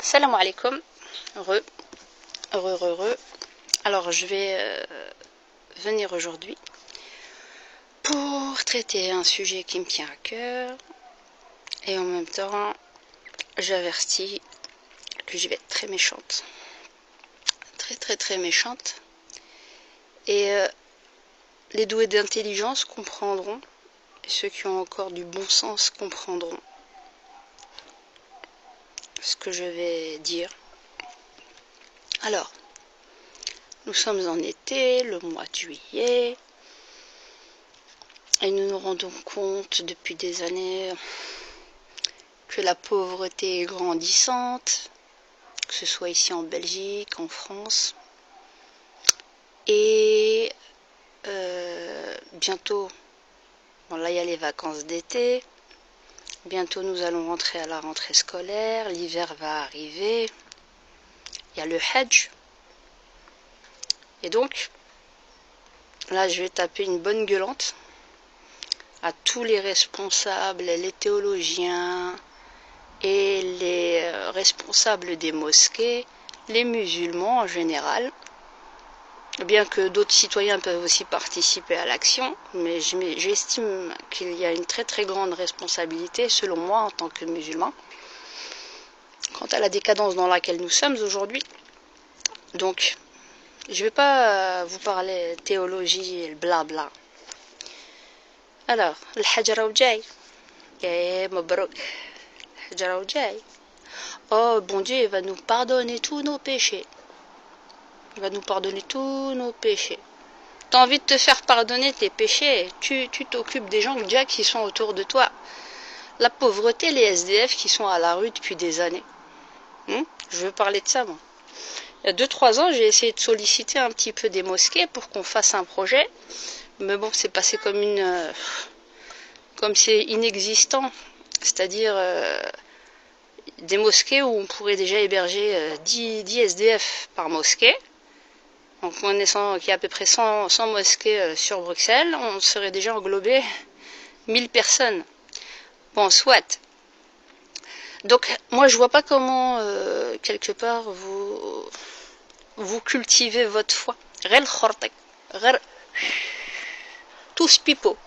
Salam alaikum. Heureux. Alors, je vais venir aujourd'hui pour traiter un sujet qui me tient à cœur. Et en même temps, j'avertis que je vais être très méchante. Très méchante. Et les doués d'intelligence comprendront. Et ceux qui ont encore du bon sens comprendront ce que je vais dire. Alors, nous sommes en été, le mois de juillet, et nous nous rendons compte depuis des années que la pauvreté est grandissante, que ce soit ici en Belgique, en France, et bientôt, bon là il y a les vacances d'été, bientôt nous allons rentrer à la rentrée scolaire, l'hiver va arriver, il y a le Hajj. Et donc, là je vais taper une bonne gueulante à tous les responsables, les théologiens et les responsables des mosquées, les musulmans en général, bien que d'autres citoyens peuvent aussi participer à l'action, mais j'estime qu'il y a une très grande responsabilité, selon moi, en tant que musulman, quant à la décadence dans laquelle nous sommes aujourd'hui. Donc, je ne vais pas vous parler théologie et le blabla. Alors, le Hajj rao jay. Mabrouk. Le Hajj rao jay. Oh, bon Dieu, il va nous pardonner tous nos péchés. Il va nous pardonner tous nos péchés. T'as envie de te faire pardonner tes péchés, tu t'occupes des gens déjà qui sont autour de toi. La pauvreté, les SDF qui sont à la rue depuis des années. Je veux parler de ça, moi. Il y a 2-3 ans, j'ai essayé de solliciter un petit peu des mosquées pour qu'on fasse un projet. Mais bon, c'est passé comme c'est inexistant. C'est-à-dire des mosquées où on pourrait déjà héberger 10 SDF par mosquée. En connaissant qu'il y a à peu près 100 mosquées sur Bruxelles, on serait déjà englobé 1000 personnes. Bon, soit. Donc, moi, je vois pas comment, quelque part, vous cultivez votre foi. Tous pipo.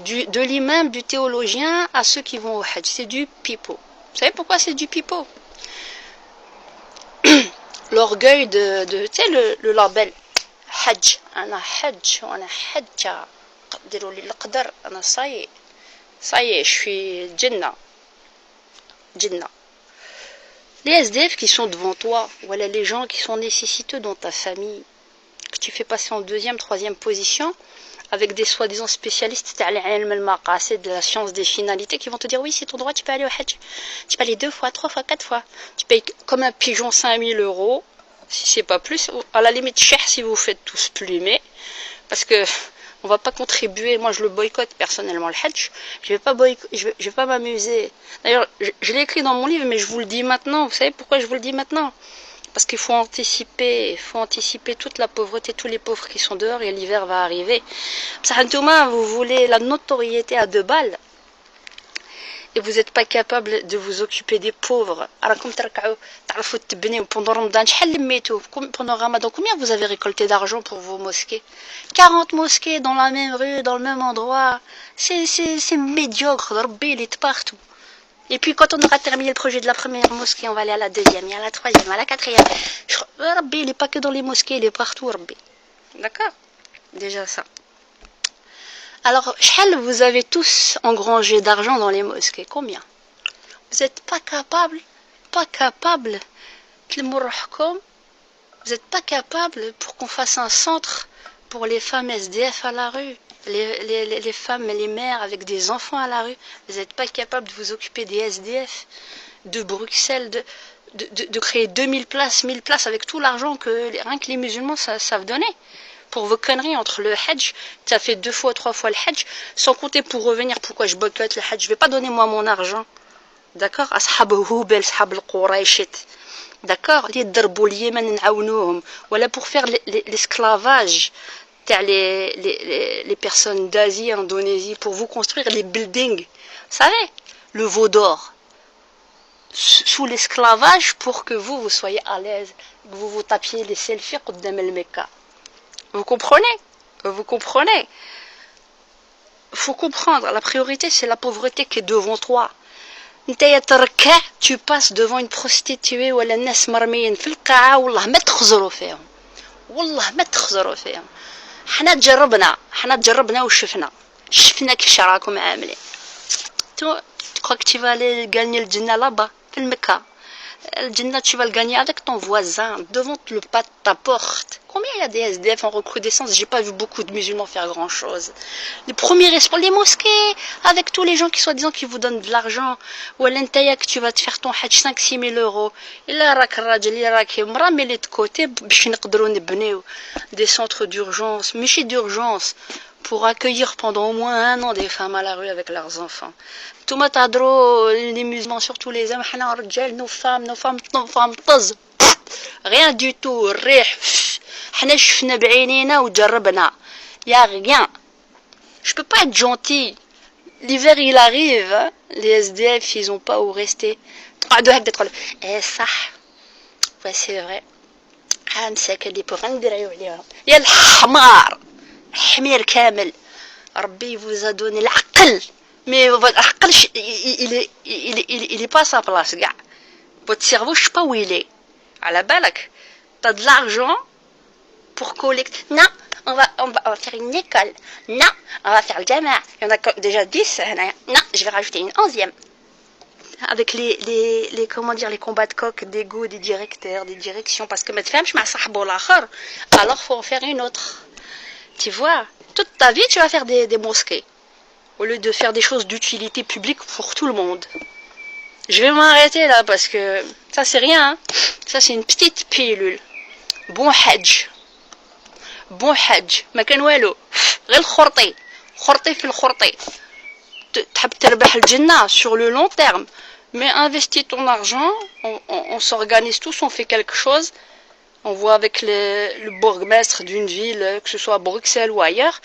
De l'imam, du théologien à ceux qui vont au Hajj. C'est du pipo. Vous savez pourquoi c'est du pipo? L'orgueil de tu sais, le label Hajj. Ana Hajj, ana Hajja. قدروا لي القدر أنا صاي je suis Jannah. Les SDF qui sont devant toi, voilà les gens qui sont nécessiteux dans ta famille, que tu fais passer en 2e, 3e position, avec des soi-disant spécialistes de la science des finalités qui vont te dire oui, c'est ton droit, tu peux aller au Hajj. Tu peux aller 2 fois, 3 fois, 4 fois. Tu payes comme un pigeon 5000 €, si c'est pas plus. À la limite, cher si vous faites tous plumer. Parce que on va pas contribuer, moi je le boycotte personnellement le Hajj, je vais pas m'amuser. D'ailleurs, je l'ai écrit dans mon livre, mais je vous le dis maintenant. Vous savez pourquoi je vous le dis maintenant? Parce qu'il faut anticiper toute la pauvreté, tous les pauvres qui sont dehors, et l'hiver va arriver. Vous voulez la notoriété à 2 balles, et vous n'êtes pas capable de vous occuper des pauvres. Pendant Ramadan, combien vous avez récolté d'argent pour vos mosquées? 40 mosquées dans la même rue, dans le même endroit. C'est médiocre. Il est partout. Et puis quand on aura terminé le projet de la première mosquée, on va aller à la 2e, à la 3e, à la 4e. Il n'est pas que dans les mosquées, il est partout. D'accord? Déjà ça. Alors, vous avez tous engrangé d'argent dans les mosquées. Combien? Vous n'êtes pas capable, vous n'êtes pas capable pour qu'on fasse un centre pour les femmes SDF à la rue, les femmes et les mères avec des enfants à la rue. Vous n'êtes pas capable de vous occuper des SDF de Bruxelles, de créer 2000 places, 1000 places avec tout l'argent que rien que les musulmans savent donner. Pour vos conneries entre le Hajj, ça fait 2 fois, 3 fois le Hajj, sans compter pour revenir, pourquoi je boycotte le Hajj, je vais pas donner moi mon argent, d'accord, ashab Hubel, ashab al-Qurayshit, d'accord, voilà pour faire l'esclavage, les personnes d'Asie, Indonésie, pour vous construire les buildings, vous savez, le veau d'or, sous l'esclavage pour que vous soyez à l'aise, que vous vous tapiez les selfies قدام المكة. Vous comprenez? Vous comprenez? Faut comprendre, la priorité c'est la pauvreté qui est devant toi. Tu passes devant une prostituée ou الناس مرميين في القاعة والله ما تخزروا فيهم. والله ما تخزروا فيهم. حنا تجربنا وشفنا كيفاش راكم عاملين. Tu crois que tu vas aller gagner le Jannah là-bas, في المكة. Le Jannah, tu vas le gagner avec ton voisin, devant le pas de ta porte. Combien il y a des SDF en recrudescence? J'ai pas vu beaucoup de musulmans faire grand-chose. Les premiers responsables, les mosquées, avec tous les gens qui soi-disant qui vous donnent de l'argent, ou à l'intérieur que tu vas te faire ton hajj 5-6 000 euros. Et là, mais de côté, des centres d'urgence, mais d'urgence, pour accueillir pendant au moins 1 an des femmes à la rue avec leurs enfants. Tout le monde les musulmans, surtout les hommes, nos femmes, طز. Rien du tout, حنا شفنا بعينينا وجربنا. Y a rien. Je peux pas être gentil. L'hiver il arrive, hein? Les SDF ils ont pas où rester. Eh ça. Ouais c'est vrai. مساكن اللي بوغ نديريو عليهم. يا الحمار. حمير كامل. ربي vous a donné العقل. Mais votre عقل il est pas à sa place gars. Votre cerveau je sais pas où il est. À la balak. T'as de l'argent pour collecter. Non, on va faire une école. Non, on va faire le jama'. Il y en a déjà 10. Non, je vais rajouter une 11e. Avec les comment dire, les combats de coq, d'ego, des directeurs, des directions. Parce que maintenant, je m'asahbo l'akhar. Alors, faut en faire une autre. Tu vois, toute ta vie, tu vas faire des mosquées. Au lieu de faire des choses d'utilité publique pour tout le monde. Je vais m'arrêter là parce que ça, c'est rien. Hein. Ça, c'est une petite pilule. Bon hajj. Bon hajj. ما كان والو. غير الخرطي. خرطي في الخرطي. تحب تربح الجنة sur le long terme. Mais investis ton argent. On s'organise tous. On fait quelque chose. On voit avec le bourgmestre d'une ville, que ce soit à Bruxelles ou ailleurs,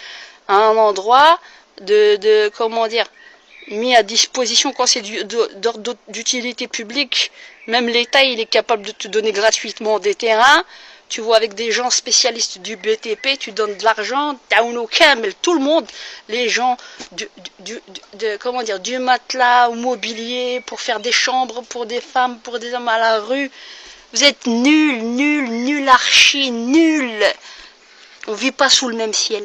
à un endroit de comment dire, mis à disposition quand c'est d'ordre d'utilité publique. Même l'État, il est capable de te donner gratuitement des terrains. Tu vois, avec des gens spécialistes du BTP, tu donnes de l'argent, tout le monde, les gens comment dire, du matelas au mobilier pour faire des chambres pour des femmes, pour des hommes à la rue. Vous êtes nuls, archi, nuls. On vit pas sous le même ciel.